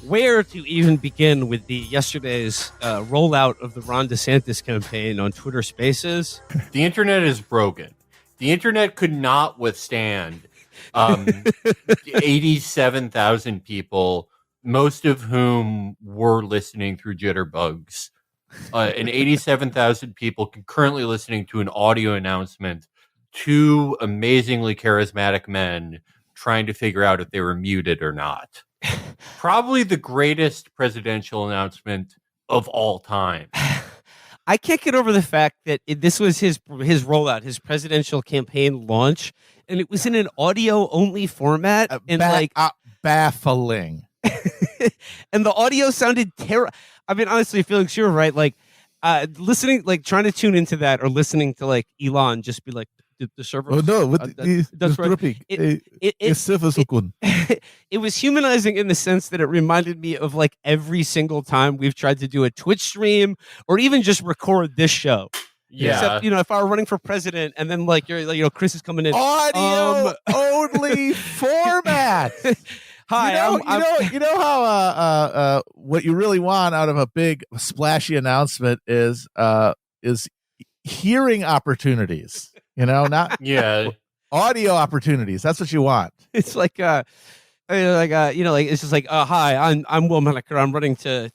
where to even begin with the yesterday's rollout of the Ron DeSantis campaign on Twitter Spaces. The internet is broken. The internet could not withstand 87,000 people, most of whom were listening through jitterbugs, and 87,000 people concurrently listening to an audio announcement, two amazingly charismatic men trying to figure out if they were muted or not. Probably the greatest presidential announcement of all time. I can't get over the fact that this was his rollout, his presidential campaign launch, and it was in an audio only format, and baffling. And the audio sounded terrible. I mean, honestly, Felix, you're right. Like listening, like trying to tune into that, or listening to like Elon just be like the server. Oh no, that's right. It was humanizing in the sense that it reminded me of like every single time we've tried to do a Twitch stream or even just record this show. Yeah. Except, if I were running for president and then like Chris is coming in. Audio only format. Hi, you know how what you really want out of a big splashy announcement is hearing opportunities. Not audio opportunities. That's what you want. It's like it's just like, hi, I'm Will Menaker. I'm running to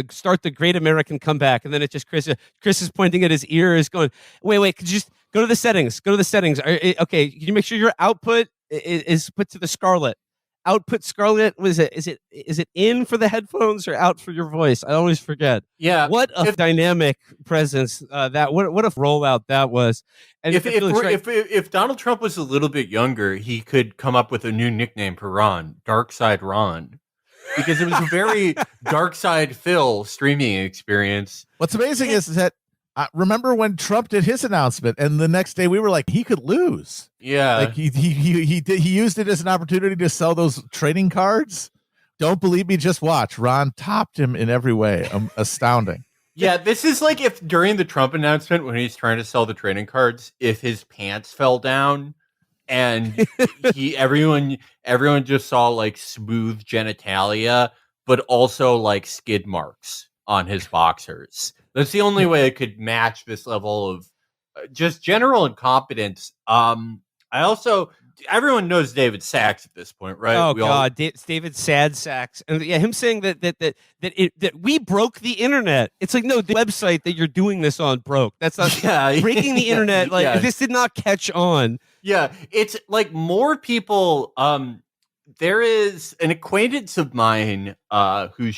start the Great American Comeback, and then it just Chris is pointing at his ears, going, wait, could you just go to the settings? Go to the settings. Okay, can you make sure your output is put to the Scarlet? Output Scarlet, is it in for the headphones or out for your voice? I always forget. Yeah, what a dynamic presence that what a rollout that was. And if Donald Trump was a little bit younger, he could come up with a new nickname for Ron, Dark Side Ron, because it was a very Dark Side Phil streaming experience. What's amazing is that remember when Trump did his announcement, and the next day we were like, he could lose. Yeah, like he used it as an opportunity to sell those trading cards. Don't believe me? Just watch. Ron topped him in every way. Astounding. Yeah, this is like if during the Trump announcement when he's trying to sell the trading cards, if his pants fell down and everyone just saw like smooth genitalia, but also like skid marks on his boxers. That's the only way it could match this level of just general incompetence. Everyone knows David Sachs at this point, right? Oh God, it's David Sad Sachs, and him saying that we broke the internet. It's like, no, the website that you're doing this on broke. That's not breaking the internet. Like this did not catch on. Yeah, it's like more people. There is an acquaintance of mine whose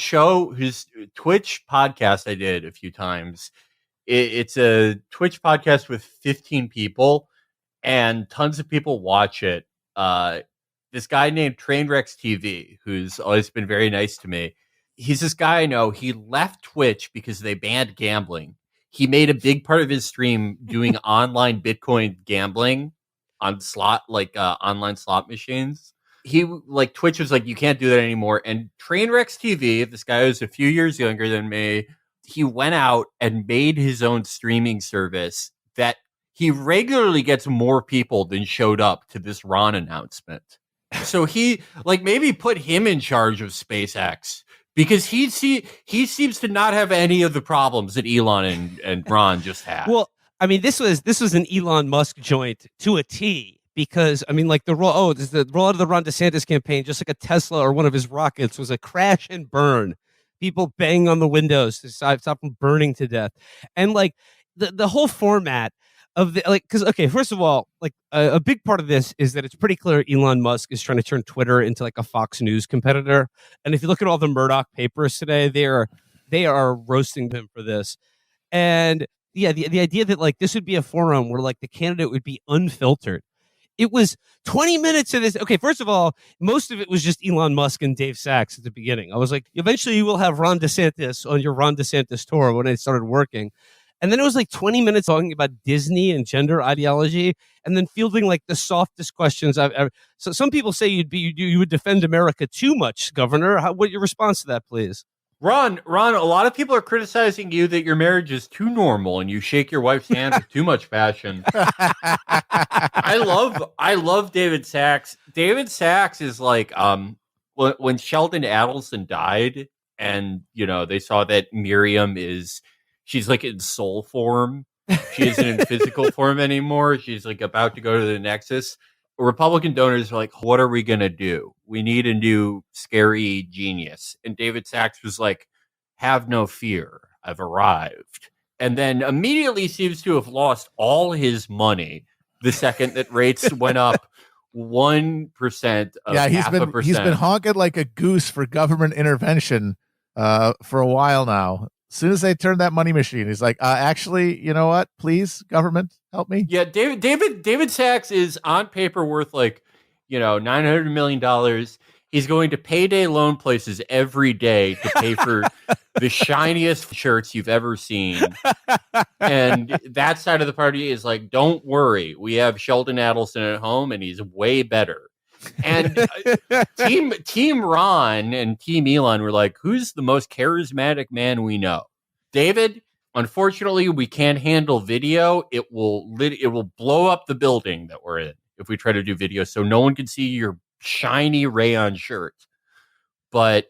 Twitch podcast I did a few times. It's a Twitch podcast with 15 people, and tons of people watch it. This guy named Trainwrecks TV, who's always been very nice to me. He's this guy I know. He left Twitch because they banned gambling. He made a big part of his stream doing online Bitcoin gambling on online slot machines. Twitch was like, you can't do that anymore. And Trainwrecks TV, this guy who's a few years younger than me, he went out and made his own streaming service that he regularly gets more people than showed up to this Ron announcement. So he maybe put him in charge of SpaceX because he seems to not have any of the problems that Elon and Ron just had. Well, I mean, this was an Elon Musk joint to a T. Because the rollout of the Ron DeSantis campaign, just like a Tesla or one of his rockets, was a crash and burn. People bang on the windows to stop them burning to death, and like the whole format of first of all, a big part of this is that it's pretty clear Elon Musk is trying to turn Twitter into like a Fox News competitor, and if you look at all the Murdoch papers today, they are roasting him for this, and yeah, the idea that like this would be a forum where like the candidate would be unfiltered. It was 20 minutes of this. Okay, first of all, most of it was just Elon Musk and Dave Sachs at the beginning. I was like, eventually you will have Ron DeSantis on your Ron DeSantis tour when it started working. And then it was like 20 minutes talking about Disney and gender ideology, and then fielding like the softest questions I've ever. So some people say you would defend America too much, Governor. What your response to that, please? Ron, a lot of people are criticizing you that your marriage is too normal and you shake your wife's hand with too much passion. I love David Sachs. David Sachs is like when Sheldon Adelson died, and they saw that Miriam she's like in soul form. She isn't in physical form anymore. She's like about to go to the Nexus. Republican donors are like, what are we gonna do? We need a new scary genius. And David Sachs was like, have no fear, I've arrived. And then immediately seems to have lost all his money the second that rates went up 1% of he's been honking like a goose for government intervention for a while now. As soon as they turn that money machine, he's like, actually, you know what? Please, government, help me. Yeah, David Sachs is on paper worth like, $900 million. He's going to payday loan places every day to pay for the shiniest shirts you've ever seen. And that side of the party is like, don't worry, we have Sheldon Adelson at home, and he's way better. And Team Ron and Team Elon were like, who's the most charismatic man we know? David, unfortunately, we can't handle video. It will blow up the building that we're in if we try to do video, so no one can see your shiny rayon shirt. But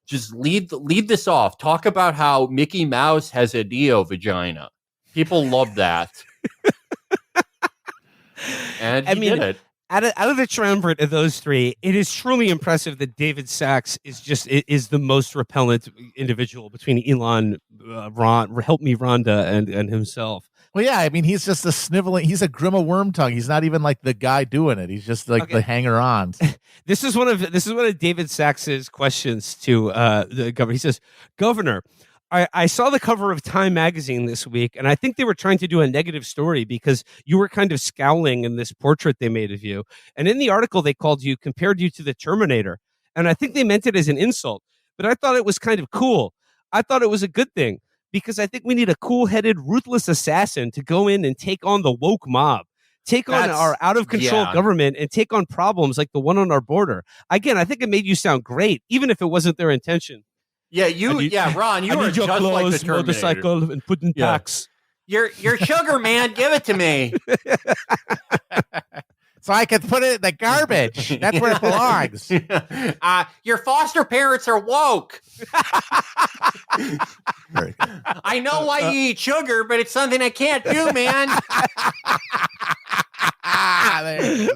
just leave this off. Talk about how Mickey Mouse has a Neo vagina. People love that. And he did it. Out of the triumvirate of those three, it is truly impressive that David Sachs is the most repellent individual between Elon, Rhonda, and himself. Well, yeah, I mean, he's just a sniveling. He's a Grima Wormtongue. He's not even like the guy doing it. He's just like the hanger-on. This is one of David Sachs's questions to the governor. He says, "Governor, I saw the cover of Time magazine this week, and I think they were trying to do a negative story because you were kind of scowling in this portrait they made of you. And in the article they compared you to the Terminator. And I think they meant it as an insult, but I thought it was kind of cool. I thought it was a good thing because I think we need a cool-headed, ruthless assassin to go in and take on the woke mob, take on our out-of-control government, and take on problems like the one on our border. Again, I think it made you sound great, even if it wasn't their intention." Yeah, Ron, you are just clothes, like the Terminator. Motorcycle and pudding packs. Your sugar, man, give it to me. So I can put it in the garbage. That's where it belongs. Your foster parents are woke. I know why you eat sugar, but it's something I can't do, man.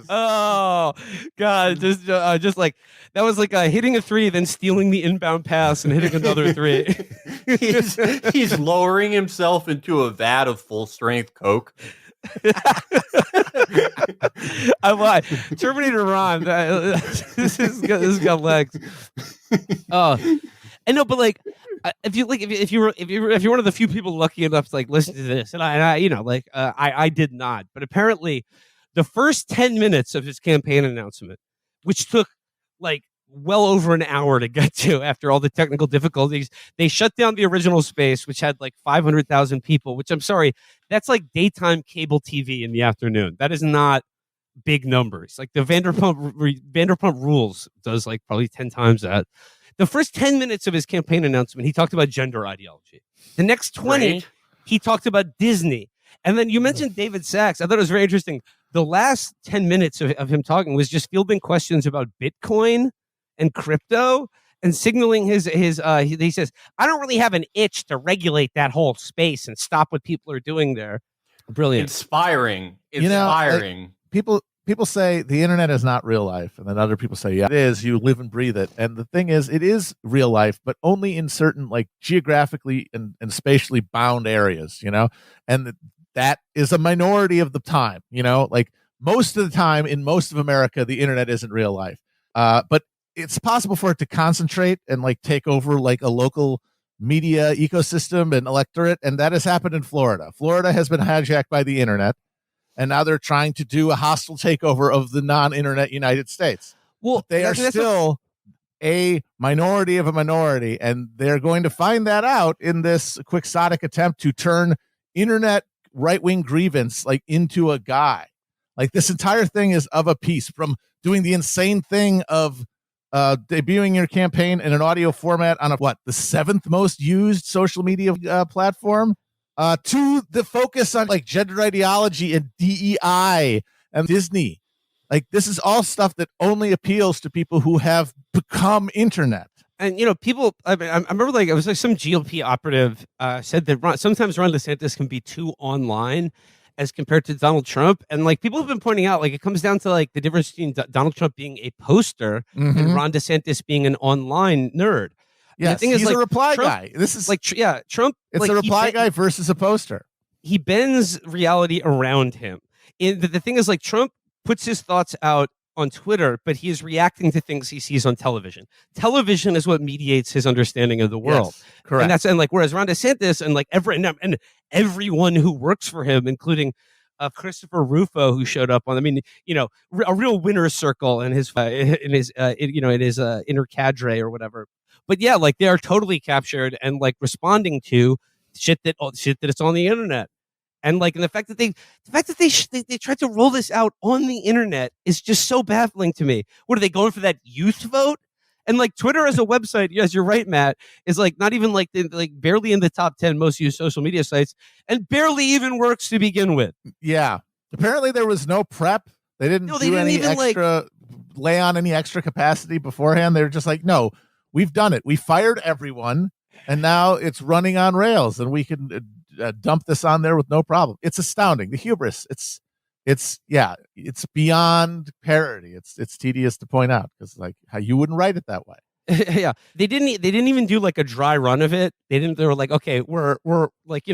Oh God! Just like that was like hitting a three, then stealing the inbound pass and hitting another three. he's lowering himself into a vat of full strength Coke. I lied. Terminator Ron. This has got legs. Oh, I know, but like, if you're one of the few people lucky enough to like listen to this, and I did not, but apparently, the first 10 minutes of his campaign announcement, which took like well over an hour to get to after all the technical difficulties, they shut down the original space, which had like 500,000 people. Which I'm sorry, that's like daytime cable TV in the afternoon. That is not big numbers. Like the Vanderpump Rules does like probably 10 times that. The first 10 minutes of his campaign announcement, he talked about gender ideology. The next 20, he talked about Disney. And then you mentioned David Sachs. I thought it was very interesting. The last 10 minutes of him talking was just fielding questions about Bitcoin and crypto and signaling he says, I don't really have an itch to regulate that whole space and stop what people are doing there. Brilliant. Inspiring. People say the internet is not real life, and then other people say, yeah, it is. You live and breathe it. And the thing is, it is real life, but only in certain like geographically and spatially bound areas, and that is a minority of the time, like most of the time in most of America, the internet isn't real life. But it's possible for it to concentrate and like take over like a local media ecosystem and electorate. And that has happened in Florida. Florida has been hijacked by the internet. And now they're trying to do a hostile takeover of the non-internet United States. Well, they are still a minority of a minority, and they're going to find that out in this quixotic attempt to turn internet right-wing grievance like into a guy. Like this entire thing is of a piece, from doing the insane thing of debuting your campaign in an audio format on the 7th most used social media platform, to the focus on like gender ideology and DEI and Disney. Like, this is all stuff that only appeals to people who have become internet. And people. I mean, I remember it was like some GOP operative said that sometimes Ron DeSantis can be too online as compared to Donald Trump, and like people have been pointing out, like it comes down to like the difference between Donald Trump being a poster and Ron DeSantis being an online nerd. Yeah, he's a reply guy. This is like Trump. It's a reply guy versus a poster. He bends reality around him. The thing is, like, Trump puts his thoughts out on Twitter, but he is reacting to things he sees on television. Television is what mediates his understanding of the world. Yes, correct. And whereas Ron DeSantis and like everyone who works for him, including Christopher Rufo, who showed up on, a real winner's circle in his inner cadre or whatever. But yeah, like they are totally captured and like responding to shit that it's on the internet. And like, and the fact that they tried to roll this out on the internet is just so baffling to me. What are they going for, that youth vote? And like Twitter as a website, yes, you're right, Matt, is like not even like barely in the top 10 most used social media sites, and barely even works to begin with. Yeah, apparently there was no prep. They didn't do any extra, lay on any extra capacity beforehand. They were just like, no, we've done it. We fired everyone, and now it's running on rails, and we can dump this on there with no problem. It's astounding. The hubris. It's beyond parody. It's tedious to point out because like how you wouldn't write it that way. Yeah, they didn't even do like a dry run of it. They were like, okay, we're like,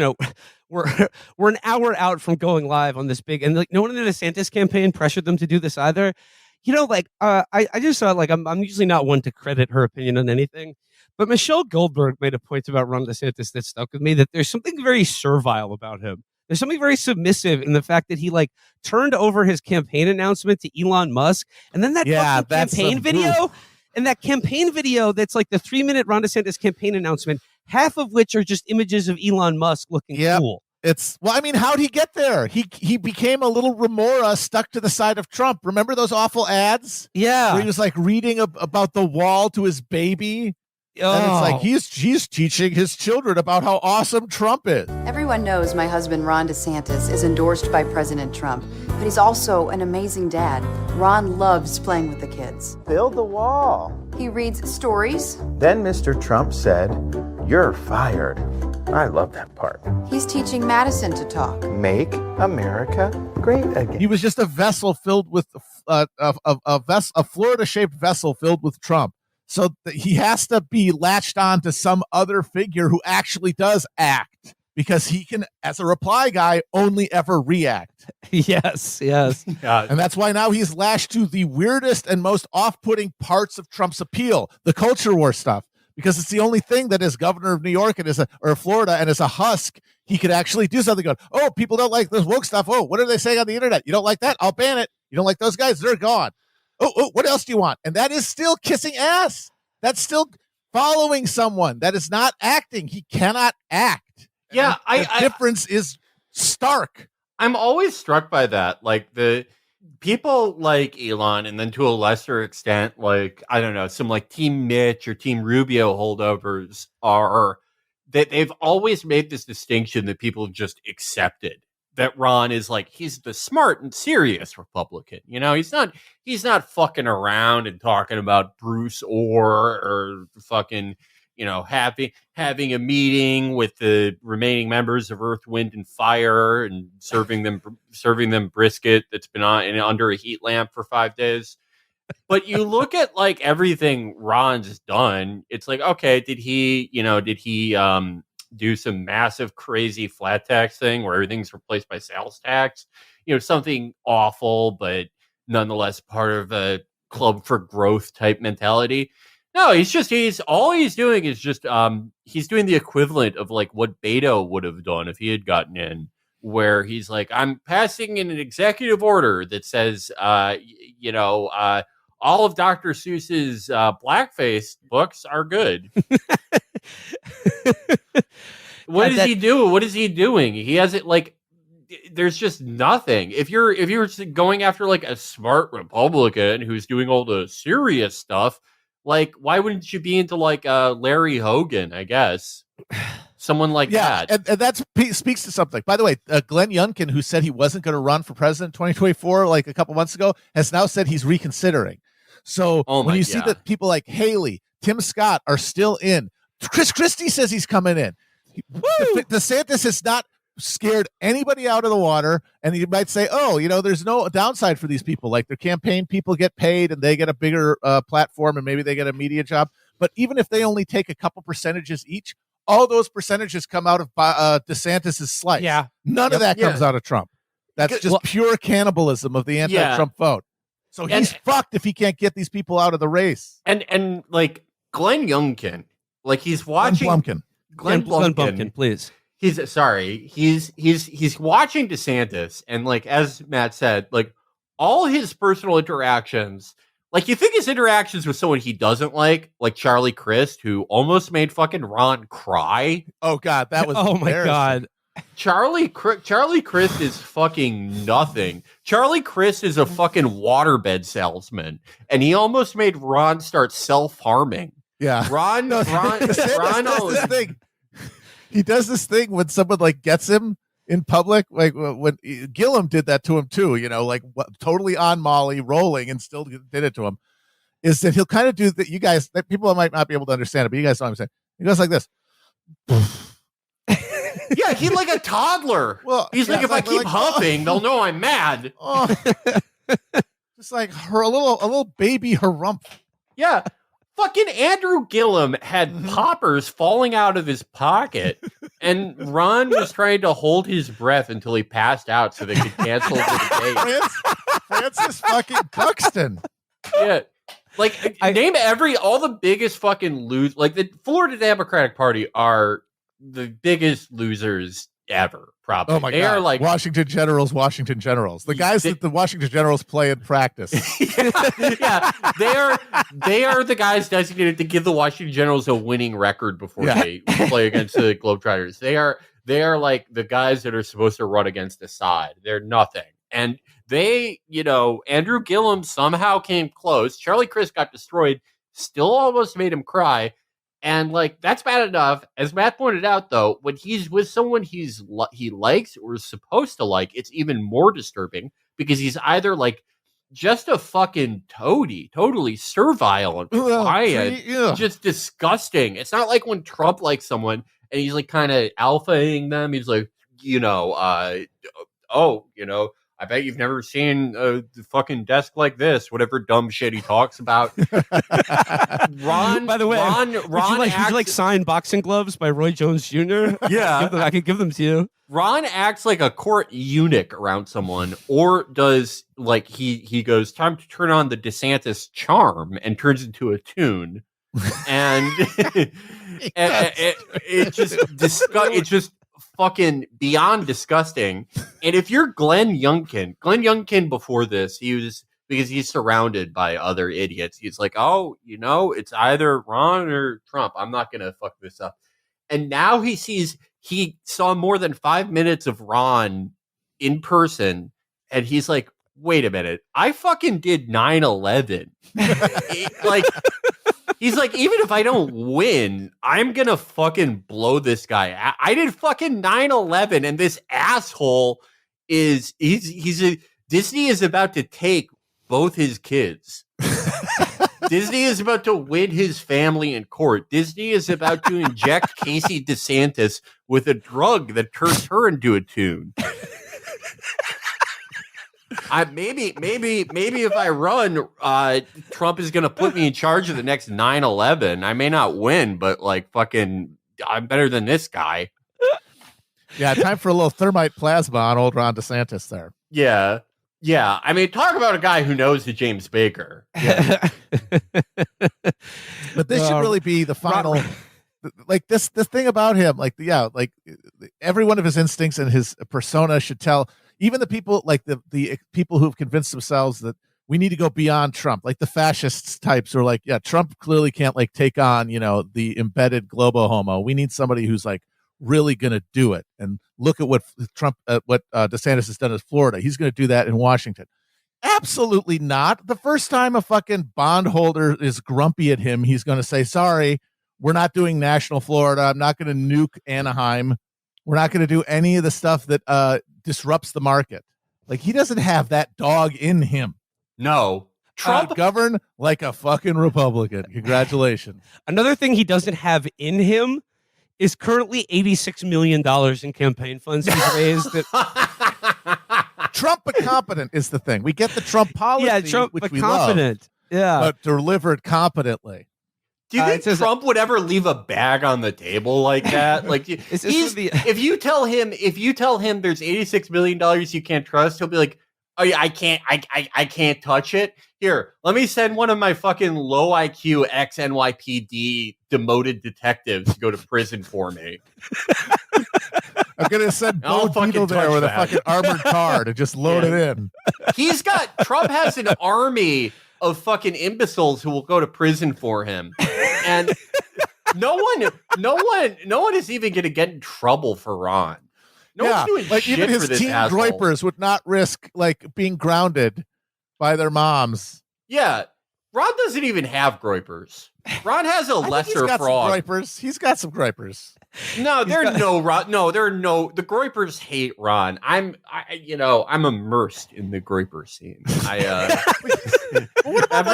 we're an hour out from going live on this big, and like no one in the DeSantis campaign pressured them to do this either. I just thought, like, I'm usually not one to credit her opinion on anything, but Michelle Goldberg made a point about Ron DeSantis that stuck with me, that there's something very servile about him. There's something very submissive in the fact that he like turned over his campaign announcement to Elon Musk, and then that campaign video, and that campaign video that's like the 3-minute Ron DeSantis campaign announcement, half of which are just images of Elon Musk looking cool. How'd he get there? He became a little remora stuck to the side of Trump. Remember those awful ads? Yeah, where he was like reading about the wall to his baby. And it's like he's teaching his children about how awesome Trump is. Everyone knows my husband Ron DeSantis is endorsed by President Trump, but he's also an amazing dad. Ron loves playing with the kids. Build the wall. He reads stories. Then Mr. Trump said, "You're fired." I love that part. He's teaching Madison to talk. Make America great again. He was just a vessel filled with a Florida-shaped vessel filled with Trump. So he has to be latched on to some other figure who actually does act, because he can, as a reply guy, only ever react. Yes. And that's why now he's lashed to the weirdest and most off-putting parts of Trump's appeal, the culture war stuff, because it's the only thing that as governor of New York or Florida and as a husk, he could actually do something. Going, oh, people don't like this woke stuff. Oh, what are they saying on the internet? You don't like that? I'll ban it. You don't like those guys? They're gone. Oh, what else do you want? And that is still kissing ass. That's still following someone. That is not acting. He cannot act. Yeah, the difference is stark. I'm always struck by that. Like the people like Elon, and then to a lesser extent, like, I don't know, some like Team Mitch or Team Rubio holdovers are that they've always made this distinction that people have just accepted. That Ron is like, he's the smart and serious Republican. He's not fucking around and talking about Bruce Orr or fucking, having a meeting with the remaining members of Earth, Wind, and Fire and serving them brisket that's been under a heat lamp for 5 days. But you look at like everything Ron's done, it's like, okay, did he do some massive crazy flat tax thing where everything's replaced by sales tax, something awful, but nonetheless part of a club for growth type mentality? No, he's doing the equivalent of like what Beto would have done if he had gotten in, where he's like, I'm passing in an executive order that says, all of Dr. Seuss's blackface books are good. What does he do? What is he doing? He has it like, there's just nothing. If you're going after like a smart Republican who's doing all the serious stuff, like, why wouldn't you be into like Larry Hogan, I guess? someone like that. And that speaks to something. By the way, Glenn Youngkin, who said he wasn't going to run for president in 2024 like a couple months ago, has now said he's reconsidering. So when you see that people like Haley, Tim Scott are still in, Chris Christie says he's coming in. DeSantis has not scared anybody out of the water, and you might say, oh, there's no downside for these people. Like, their campaign people get paid and they get a bigger platform and maybe they get a media job. But even if they only take a couple percentages each, all those percentages come out of DeSantis's slice. Yeah. None of that comes out of Trump. That's just pure cannibalism of the anti-Trump vote. So he's fucked if he can't get these people out of the race. And like Glenn Youngkin, like he's watching Glenn Blumpkin, please. He's watching DeSantis, and like as Matt said, like all his personal interactions, like you think his interactions with someone he doesn't like Charlie Crist, who almost made fucking Ron cry. Oh God, that was my God. Charlie Crist is fucking nothing. Charlie Crist is a fucking waterbed salesman, and he almost made Ron start self-harming. Yeah, Ron does this thing. He does this thing when someone like gets him in public, like when Gillum did that to him too. Totally on Molly, rolling, and still did it to him. Is that he'll kind of do that? You guys, that people might not be able to understand it, but you guys know what I'm saying. He goes like this. Yeah, he's like a toddler. Well, he's like, if I keep huffing, they'll know I'm mad. Oh. Just like a little baby harump. Yeah. Fucking Andrew Gillum had poppers falling out of his pocket, and Ron was trying to hold his breath until he passed out so they could cancel the debate. Francis fucking Buxton. Yeah. Like, name all the biggest fucking like the Florida Democratic Party are the biggest losers ever, probably. Oh my God. Are like Washington Generals. The guys that the Washington Generals play in practice. Yeah. They are the guys designated to give the Washington Generals a winning record before they play against the Globetrotters. They are like the guys that are supposed to run against the side. They're nothing. And they, Andrew Gillum somehow came close. Charlie Crist got destroyed, still almost made him cry. And like that's bad enough. As Matt pointed out, though, when he's with someone he likes or is supposed to like, it's even more disturbing because he's either like just a fucking toady, totally servile and quiet, just disgusting. It's not like when Trump likes someone and he's like kind of alphaing them. He's like, I bet you've never seen a fucking desk like this, whatever dumb shit he talks about. Ron, by the way, Ron would you like signed boxing gloves by Roy Jones Jr.? Yeah. I could give them to you. Ron acts like a court eunuch around someone, or does like he goes, time to turn on the DeSantis charm and turns into a tune. And it's just fucking beyond disgusting. And if you're Glenn Youngkin before this, because he's surrounded by other idiots, he's like, oh, it's either Ron or Trump. I'm not gonna fuck this up. And now he saw more than 5 minutes of Ron in person, and he's like, wait a minute, I fucking did 9/11. Like, he's like, even if I don't win, I'm gonna fucking blow this guy. I did fucking 9/11, and this asshole Disney is about to take both his kids. Disney is about to win his family in court. Disney is about to inject Casey DeSantis with a drug that turns her into a tune. Maybe if I run, Trump is going to put me in charge of the next 9/11. I may not win, but like fucking, I'm better than this guy. Yeah, time for a little thermite plasma on old Ron DeSantis there. Yeah. Yeah. I mean, talk about a guy who knows the James Baker. Yeah. But this should really be the final. Like this thing about him, like every one of his instincts and his persona should tell. Even the people, like the people who've convinced themselves that we need to go beyond Trump, like the fascists types, are like, yeah, Trump clearly can't like take on, the embedded globo homo. We need somebody who's like really going to do it. And look at what DeSantis has done in Florida. He's going to do that in Washington. Absolutely not. The first time a fucking bondholder is grumpy at him, he's going to say, sorry, We're not doing national Florida. I'm not going to nuke Anaheim. We're not going to do any of the stuff that disrupts the market. Like, he doesn't have that dog in him. No. Trump govern like a fucking Republican. Congratulations. Another thing he doesn't have in him is currently $86 million in campaign funds he's raised. Trump but competent is the thing. We get the Trump policy, yeah, Trump which but we competent. love, Yeah, but delivered competently. Do you think Trump would ever leave a bag on the table like that? Like, if you tell him there's $86 million you can't trust, he'll be like, "Oh yeah, I can't touch it. Here, let me send one of my fucking low IQ ex NYPD demoted detectives to go to prison for me." I'm gonna send Bo Dietl there with a fucking armored car to just load it in. Trump has an army of fucking imbeciles who will go to prison for him, and no one is even gonna get in trouble for Ron. No one's doing like shit even his for this teen asshole. groypers would not risk like being grounded by their moms. Yeah, Ron doesn't even have groypers. Ron has a lesser he's got fraud. Some groypers. He's got some groypers. No, there are no Ron. No, there are no. The groypers hate Ron. I'm immersed in the groyper scene. What about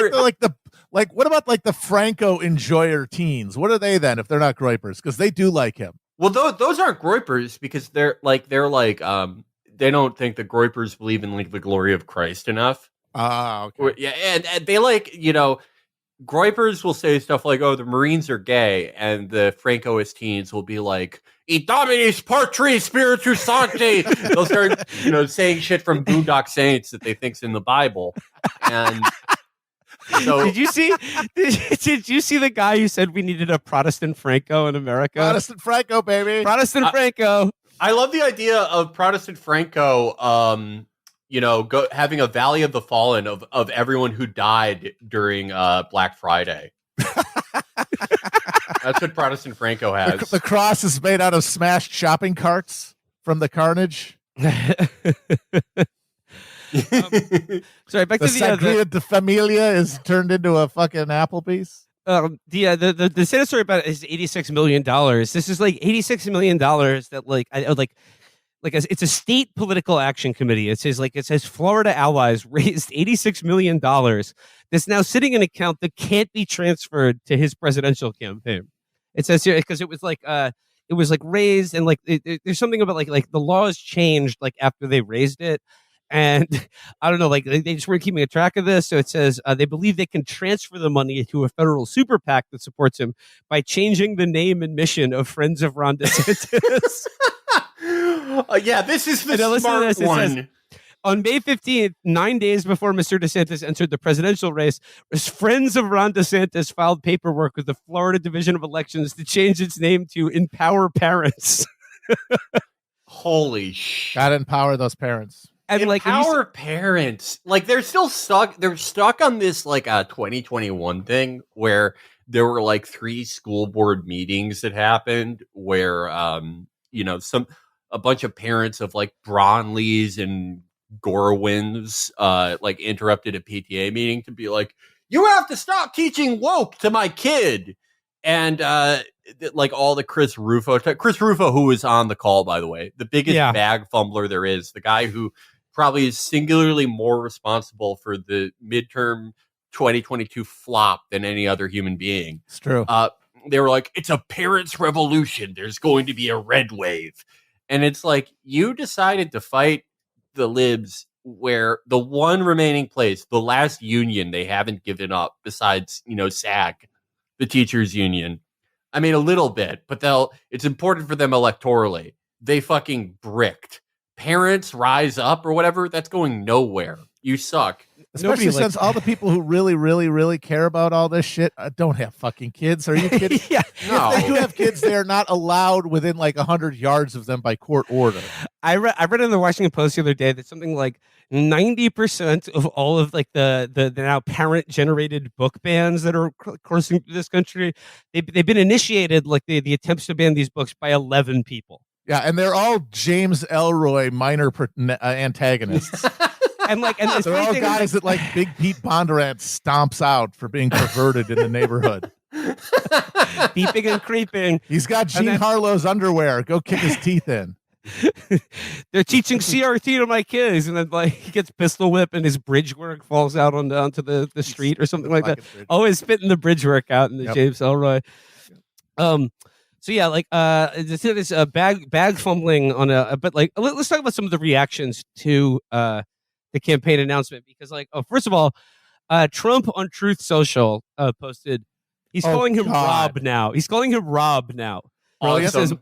what about the Franco enjoyer teens? What are they then if they're not groypers? Because they do like him. Well, those aren't groypers because they don't think the groypers believe in like the glory of Christ enough. Ah, okay. Yeah, and they groypers will say stuff like, "Oh, the Marines are gay," and the Francoist teens will be like, "E dominis patris spiritus sancti." They'll start, saying shit from Boondock Saints that they think's in the Bible. And so, did you see the guy who said we needed a Protestant Franco in America? Protestant Franco, baby. Protestant Franco. I love the idea of Protestant Franco. Having a Valley of the Fallen of everyone who died during Black Friday. That's what Protestant Franco has. The cross is made out of smashed shopping carts from the carnage. Sorry, back the to the Sangria de Familia is turned into a fucking Applebee's. The sad story about it is $86 million. This is like $86 million that it's a state political action committee. It says Florida allies raised $86 million that's now sitting in an account that can't be transferred to his presidential campaign. It says here because it was raised and there's something about like the laws changed like after they raised it. And I don't know, like they just weren't keeping a track of this. So it says they believe they can transfer the money to a federal super PAC that supports him by changing the name and mission of Friends of Ron DeSantis. This is the smart one. Says, on May 15th, 9 days before Mr. DeSantis entered the presidential race, Friends of Ron DeSantis filed paperwork with the Florida Division of Elections to change its name to Empower Parents. Holy shit. Gotta empower those parents. And empower parents. Like they're still stuck. They're stuck on this like 2021 thing where there were like 3 school board meetings that happened where a bunch of parents of like Bronleys and Gorwins interrupted a PTA meeting to be like, "You have to stop teaching woke to my kid." And all the Chris Rufo, who was on the call, by the way, the biggest bag fumbler there is, the guy who probably is singularly more responsible for the midterm 2022 flop than any other human being. It's true. They were like, "It's a parents' revolution. There's going to be a red wave." And it's like, you decided to fight the libs where the one remaining place, the last union they haven't given up besides, SAG, the teachers union. I mean, a little bit, but it's important for them electorally. They fucking bricked. Parents rise up or whatever. That's going nowhere. You suck. Especially since all the people who really, really, really care about all this shit don't have fucking kids. Are you kidding? Yeah. No. If they do have kids, they're not allowed within like 100 yards of them by court order. I read in the Washington Post the other day that something like 90% of all of like the now parent generated book bans that are coursing through this country, they've been initiated, like the attempts to ban these books, by 11 people. Yeah, and they're all James Elroy minor antagonists. And they're all guys that like Big Pete Bondurant stomps out for being perverted in the neighborhood. Peeping and creeping. He's got Jean Harlow's underwear. Go kick his teeth in. They're teaching CRT to my kids, and then like he gets pistol whipped, and his bridge work falls out onto the street or something like that. Always spitting the bridge work out in the James Ellroy. So yeah, like this bag fumbling on but like let's talk about some of the reactions to the campaign announcement, because like first of all, Trump on Truth Social posted he's calling him Rob now. He's calling him Rob now. Says,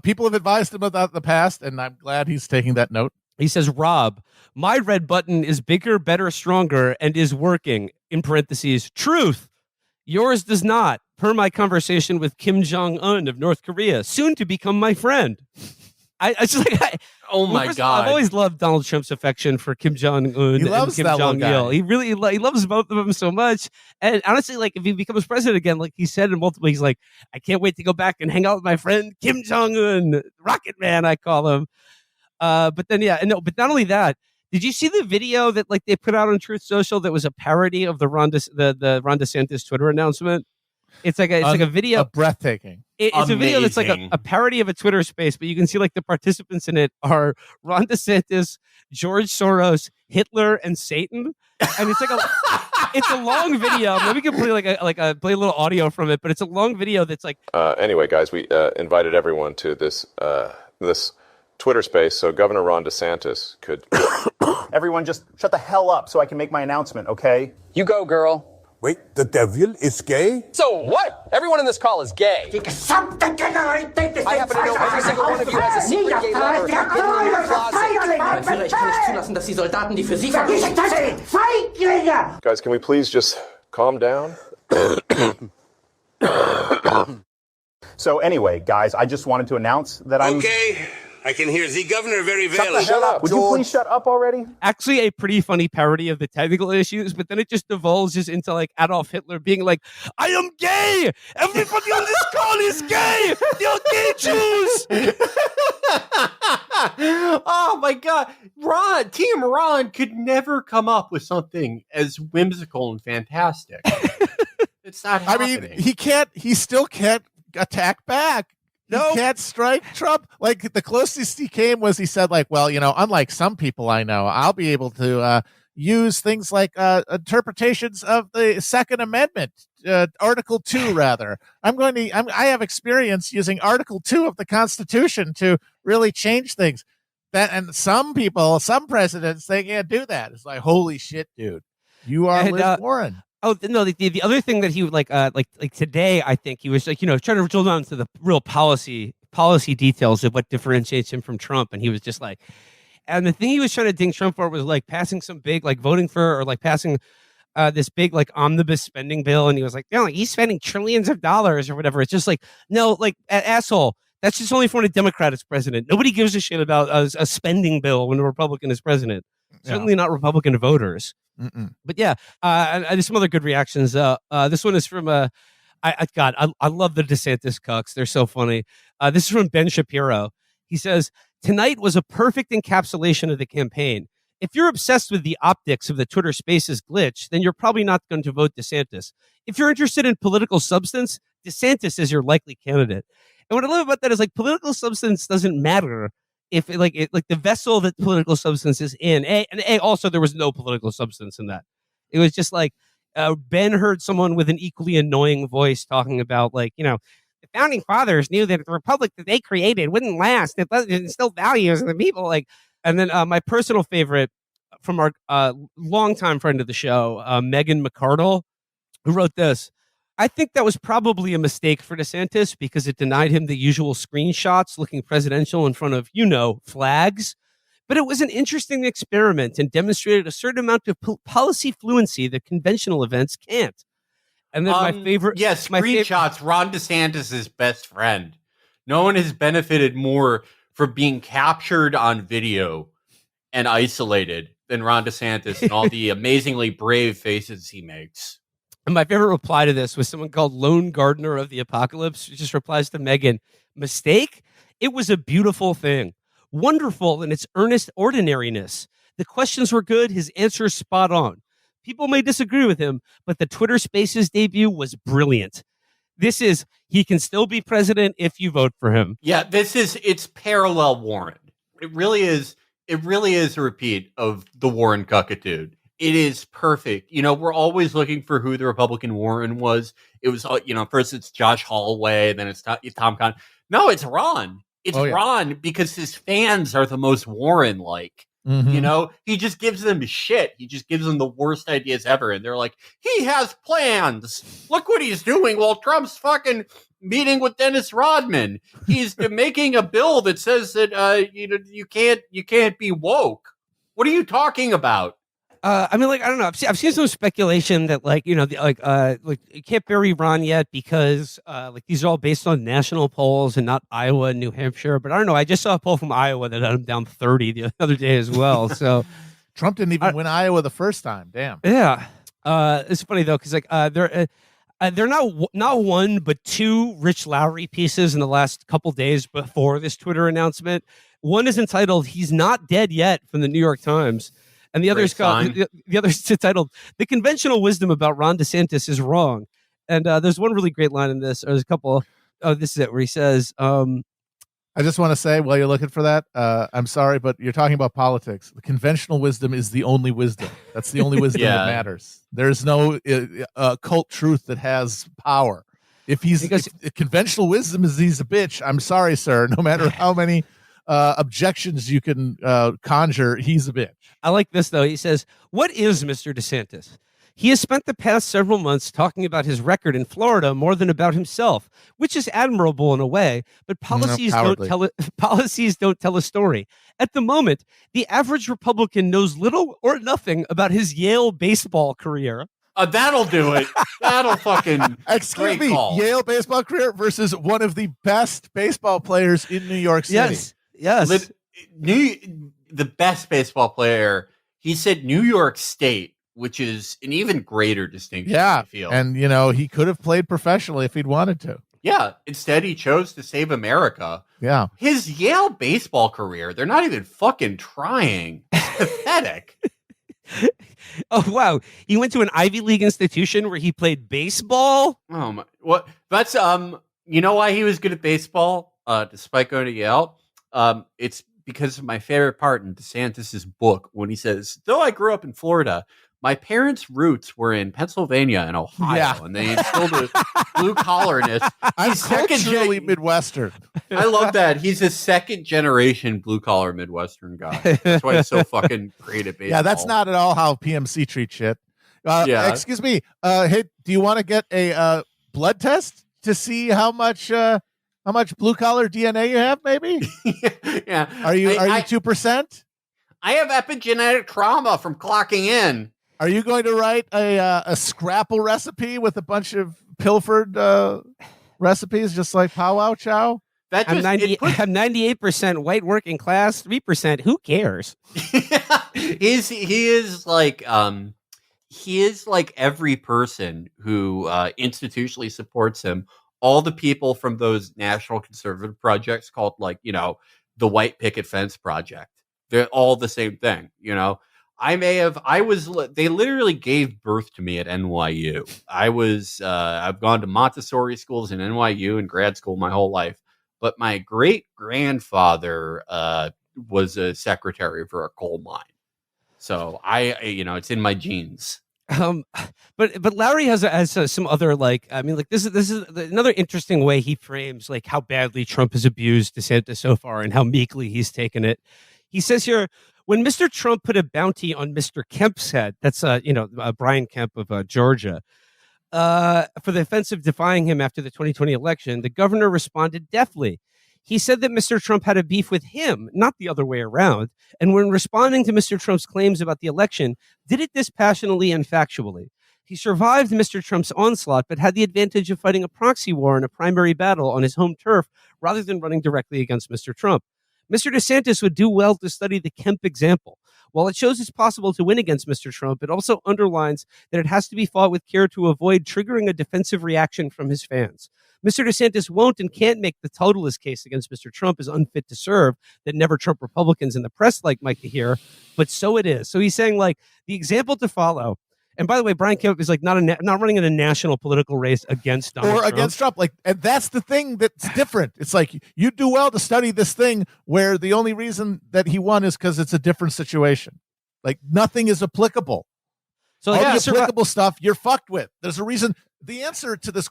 people have advised him about the past, and I'm glad he's taking that note. He says, Rob, my red button is bigger, better, stronger, and is working. In parentheses, truth. Yours does not, per my conversation with Kim Jong-un of North Korea, soon to become my friend. Oh my God. I've always loved Donald Trump's affection for Kim Jong-un and Kim Jong-il. He really he loves both of them so much. And honestly, like if he becomes president again, like he said in multiple, he's like, I can't wait to go back and hang out with my friend Kim Jong-un, Rocket Man, I call him. But not only that, did you see the video that like they put out on Truth Social that was a parody of the Ron DeSantis Twitter announcement? It's like a video, breathtaking. It's a video that's like a parody of a Twitter space, but you can see like the participants in it are Ron DeSantis, George Soros, Hitler, and Satan. And it's like it's a long video. Maybe we can play play a little audio from it, but it's a long video that's like. Anyway, guys, we invited everyone to this Twitter space, so Governor Ron DeSantis could. Everyone, just shut the hell up so I can make my announcement, okay? You go, girl. Wait, the devil is gay? So what? Everyone in this call is gay. I happen to know every single one of you has a secret gay lover hidden in your closet. Guys, can we please just calm down? So anyway, guys, I just wanted to announce that I'm... Okay, I can hear the governor very well. Shut up. Would you please shut up already? Actually, a pretty funny parody of the technical issues, but then it just divulges into like Adolf Hitler being like, I am gay! Everybody on this call is gay! They're gay Jews! Oh my God. Team Ron could never come up with something as whimsical and fantastic. It's not happening. I mean, he still can't attack back. No, he can't strike Trump. Like the closest he came was he said, like, well, unlike some people I know, I'll be able to use things like interpretations of the Second Amendment, Article 2, rather. I have experience using Article 2 of the Constitution to really change things. And some presidents, they can't do that. It's like, holy shit, dude, you are Liz Warren. Oh no! The other thing that he would like today, I think he was like trying to drill down to the real policy details of what differentiates him from Trump, and he was just like, and the thing he was trying to ding Trump for was like passing some big like voting for or like passing this big like omnibus spending bill, and he was like, he's spending trillions of dollars or whatever. It's just like no, like asshole. That's just only for when a Democrat is president. Nobody gives a shit about a spending bill when a Republican is president. Certainly not Republican voters. Mm-mm. But yeah, there's some other good reactions. This one is from I love the DeSantis cucks. They're so funny. This is from Ben Shapiro. He says, tonight was a perfect encapsulation of the campaign. If you're obsessed with the optics of the Twitter Spaces glitch, then you're probably not going to vote DeSantis. If you're interested in political substance, DeSantis is your likely candidate. And what I love about that is like political substance doesn't matter if the vessel that political substance is in. Also there was no political substance in that. It was just like Ben heard someone with an equally annoying voice talking about the founding fathers knew that the republic that they created wouldn't last. It instill values in the people. And then my personal favorite from our longtime friend of the show, Megan McArdle, who wrote this. I think that was probably a mistake for DeSantis because it denied him the usual screenshots looking presidential in front of, flags. But it was an interesting experiment and demonstrated a certain amount of policy fluency that conventional events can't. And then my favorite... Yes, screenshots, Ron DeSantis' best friend. No one has benefited more from being captured on video and isolated than Ron DeSantis and all the amazingly brave faces he makes. And my favorite reply to this was someone called Lone Gardener of the Apocalypse, who just replies to Megan, mistake? It was a beautiful thing. Wonderful in its earnest ordinariness. The questions were good, his answers spot on. People may disagree with him, but the Twitter Spaces debut was brilliant. He can still be president if you vote for him. Yeah, it's parallel Warren. It really is a repeat of the Warren cuckitude. It is perfect. We're always looking for who the Republican Warren was. It was, first it's Josh Holloway, then it's Tom Cotton. No, it's Ron. It's Ron because his fans are the most Warren-like. Mhm. He just gives them shit. He just gives them the worst ideas ever. And they're like, he has plans. Look what he's doing while Trump's fucking meeting with Dennis Rodman. He's making a bill that says that, you can't be woke. What are you talking about? I don't know. I've seen some speculation that you can't bury Ron yet because these are all based on national polls and not Iowa and New Hampshire. But I don't know. I just saw a poll from Iowa that had him down 30 the other day as well. So Trump didn't even win Iowa the first time. Damn. Yeah. It's funny though because they're not one but two Rich Lowry pieces in the last couple days before this Twitter announcement. One is entitled "He's Not Dead Yet" from the New York Times. And the other's titled "The Conventional Wisdom About Ron DeSantis is Wrong." And there's one really great line in this. Or there's a couple. Oh, this is it, where he says, I just want to say, while you're looking for that, I'm sorry, but you're talking about politics. The conventional wisdom is the only wisdom. That's the only wisdom that matters. There's no cult truth that has power. If conventional wisdom is he's a bitch, I'm sorry, sir. No matter how many objections you can conjure, he's a bitch. I like this, though. He says, "What is Mr. DeSantis? He has spent the past several months talking about his record in Florida more than about himself, which is admirable in a way, but policies don't tell a story. At the moment, the average Republican knows little or nothing about his Yale baseball career." That'll do it. That'll fucking Excuse me, call. Yale baseball career versus one of the best baseball players in New York City. Yes. The best baseball player. He said New York State, which is an even greater distinction. Yeah, I feel. And he could have played professionally if he'd wanted to. Yeah. Instead, he chose to save America. Yeah. His Yale baseball career. They're not even fucking trying. It's pathetic. Oh wow! He went to an Ivy League institution where he played baseball. Oh my! What? That's You know why he was good at baseball, despite going to Yale? It's because of my favorite part in DeSantis's book when he says, "Though I grew up in Florida, my parents' roots were in Pennsylvania and Ohio, and they instilled a blue collarness." I'm culturally Midwestern. I love that. He's a second generation blue collar Midwestern guy. That's why he's so fucking great at baseball. Yeah, that's not at all how PMC treats shit. Excuse me. Hey, do you want to get a blood test to see how much blue collar DNA you have? Maybe. Yeah. Are you 2%? I have epigenetic trauma from clocking in. Are you going to write a Scrapple recipe with a bunch of pilfered recipes, just like Pow Wow Chow? I'm 98% white working class, 3%. Who cares? He is like every person who institutionally supports him. All the people from those national conservative projects called the White Picket Fence Project. They're all the same thing, they literally gave birth to me at NYU. I've gone to Montessori schools in NYU and grad school my whole life, but my great grandfather was a secretary for a coal mine. So it's in my genes. But Lowry has some other this is another interesting way he frames how badly Trump has abused DeSantis so far and how meekly he's taken it. He says here, when Mr. Trump put a bounty on Mr. Kemp's head, that's Brian Kemp of Georgia, for the offense of defying him after the 2020 election, the governor responded deftly. He said that Mr. Trump had a beef with him, not the other way around, and when responding to Mr. Trump's claims about the election, did it dispassionately and factually. He survived Mr. Trump's onslaught, but had the advantage of fighting a proxy war in a primary battle on his home turf rather than running directly against Mr. Trump. Mr. DeSantis would do well to study the Kemp example. While it shows it's possible to win against Mr. Trump, it also underlines that it has to be fought with care to avoid triggering a defensive reaction from his fans. Mr. DeSantis won't and can't make the totalist case against Mr. Trump as unfit to serve that never Trump Republicans in the press like to hear, but so it is. So he's saying the example to follow And by the way, Brian Kemp is like not running in a national political race against Donald Trump. against Trump. Like, and that's the thing that's different. It's like you do well to study this thing where the only reason that he won is because it's a different situation. Like nothing is applicable. So all the applicable stuff you're fucked with. There's a reason. The answer to this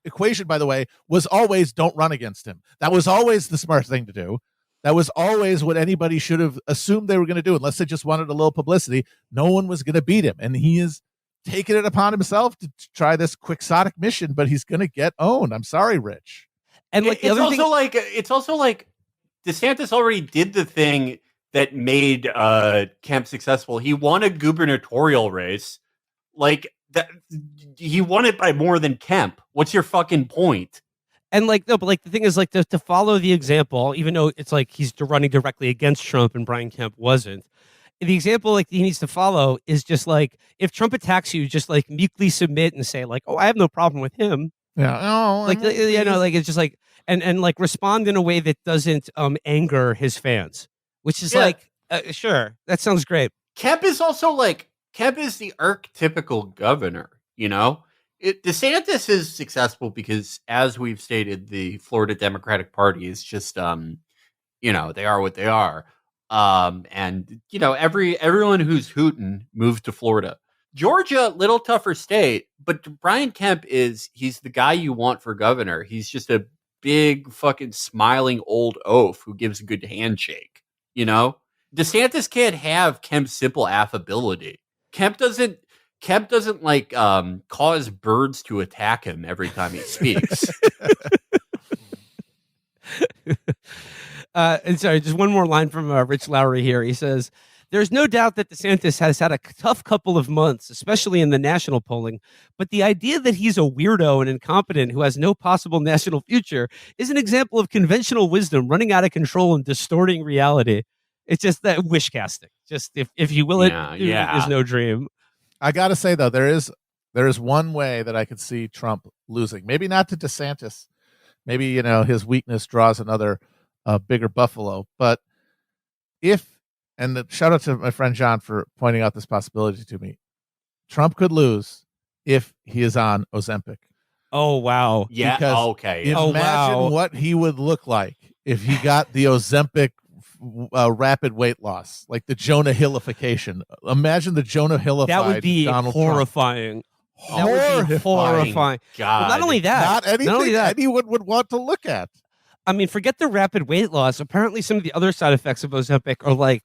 equation, by the way, was always don't run against him. That was always the smart thing to do. That was always what anybody should have assumed they were going to do, unless they just wanted a little publicity. No one was going to beat him, and he is taking it upon himself to try this quixotic mission. But he's going to get owned. I'm sorry, Rich. And like it's also like DeSantis already did the thing that made Kemp successful. He won a gubernatorial race, like that. He won it by more than Kemp. What's your fucking point? And like, no, but like the thing is like to follow the example, even though it's like he's running directly against Trump and Brian Kemp wasn't. The example like he needs to follow is just like if Trump attacks you, just like meekly submit and say like, oh, I have no problem with him. Yeah, no, like you know, like it's just like and like respond in a way that doesn't anger his fans, which is like sure, that sounds great. Kemp is also like Kemp is the archetypical governor, you know. DeSantis is successful because, as we've stated, the Florida Democratic Party is just, you know, they are what they are. And, you know, everyone who's hootin' moved to Florida. Georgia, little tougher state, but Brian Kemp he's the guy you want for governor. He's just a big fucking smiling old oaf who gives a good handshake, you know? DeSantis can't have Kemp's simple affability. Kemp doesn't like cause birds to attack him every time he speaks. And sorry, just one more line from Rich Lowry here. He says, there's no doubt that DeSantis has had a tough couple of months, especially in the national polling. But the idea that he's a weirdo and incompetent who has no possible national future is an example of conventional wisdom running out of control and distorting reality. It's just that wish casting. Just if you will there's no dream. I got to say, though, there is one way that I could see Trump losing. Maybe not to DeSantis. Maybe, you know, his weakness draws another bigger buffalo. But shout out to my friend John for pointing out this possibility to me. Trump could lose if he is on Ozempic. Oh, wow. Yeah. Because okay. Imagine what he would look like if he got the Ozempic rapid weight loss, like the Jonah Hillification. Imagine the Jonah Hillified. That would be Donald horrifying. Trump. That would be horrifying. God. Well, not only that, anyone would want to look at. I mean, forget the rapid weight loss. Apparently, some of the other side effects of Ozempic are like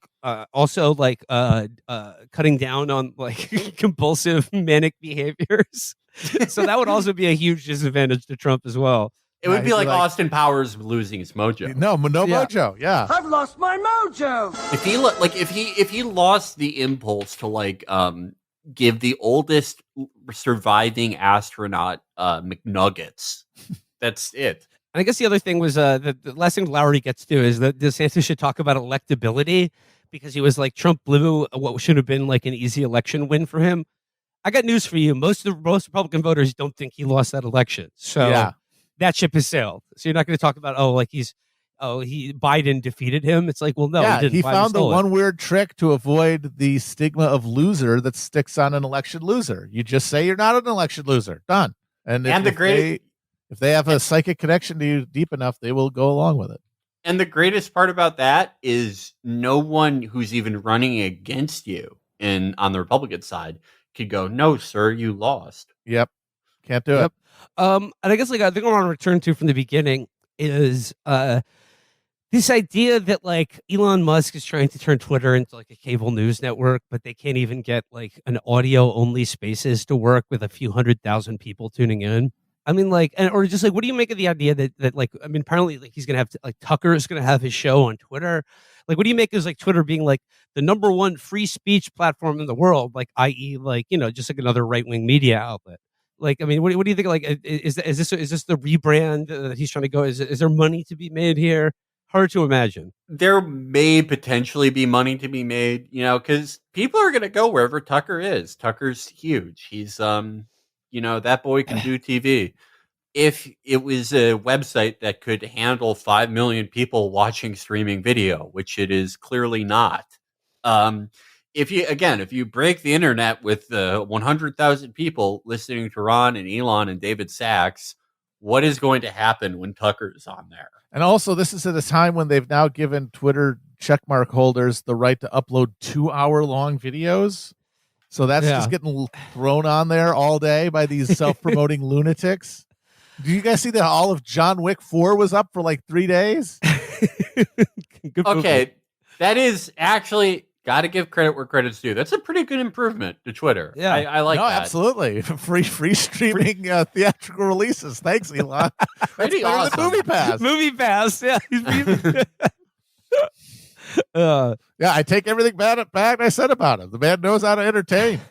also like cutting down on like compulsive manic behaviors. So that would also be a huge disadvantage to Trump as well. It would be like Austin Powers losing his mojo. No mojo. Yeah, I've lost my mojo. If he lost the impulse to like give the oldest surviving astronaut McNuggets, that's it. And I guess the other thing was the last thing Lowry gets to is that DeSantis should talk about electability because he was like Trump blew what should have been like an easy election win for him. I got news for you. Most Republican voters don't think he lost that election. So that ship has sailed. So you're not going to talk about Biden defeated him. It's like, well, no, he didn't. He found the one weird trick to avoid the stigma of loser that sticks on an election loser. You just say you're not an election loser. Done. If they have a psychic connection to you deep enough, they will go along with it. And the greatest part about that is no one who's even running against you on the Republican side could go, no, sir, you lost. Yep. Can't do it. And I guess like I think I want to return to from the beginning is this idea that like Elon Musk is trying to turn Twitter into like a cable news network, but they can't even get like an audio only spaces to work with a few 100,000 people tuning in. I mean, like, or just like, what do you make of the idea that like, I mean, apparently, like, he's gonna have like Tucker is gonna have his show on Twitter. Like, what do you make of like Twitter being like the #1 free speech platform in the world? Like, i.e., like just like another right wing media outlet. Like, I mean, what do you think? Like, is this the rebrand that he's trying to go? Is there money to be made here? Hard to imagine. There may potentially be money to be made, because people are gonna go wherever Tucker is. Tucker's huge. He's that boy can do TV. If it was a website that could handle 5 million people watching streaming video, which it is clearly not, if you break the internet with the 100,000 people listening to Ron and Elon and David Sachs, what is going to happen when Tucker's on there? And also, this is at a time when they've now given Twitter checkmark holders the right to upload 2-hour-long videos. So that's just getting thrown on there all day by these self-promoting lunatics. Do you guys see that all of John Wick 4 was up for like 3 days? Okay, that is actually, got to give credit where credit's due. That's a pretty good improvement to Twitter. Yeah. I like that. Absolutely. Free streaming theatrical releases. Thanks, Elon. Pretty That's better than awesome. Movie Pass. Movie Pass. Yeah. Yeah, I take everything back I said about him. The man knows how to entertain.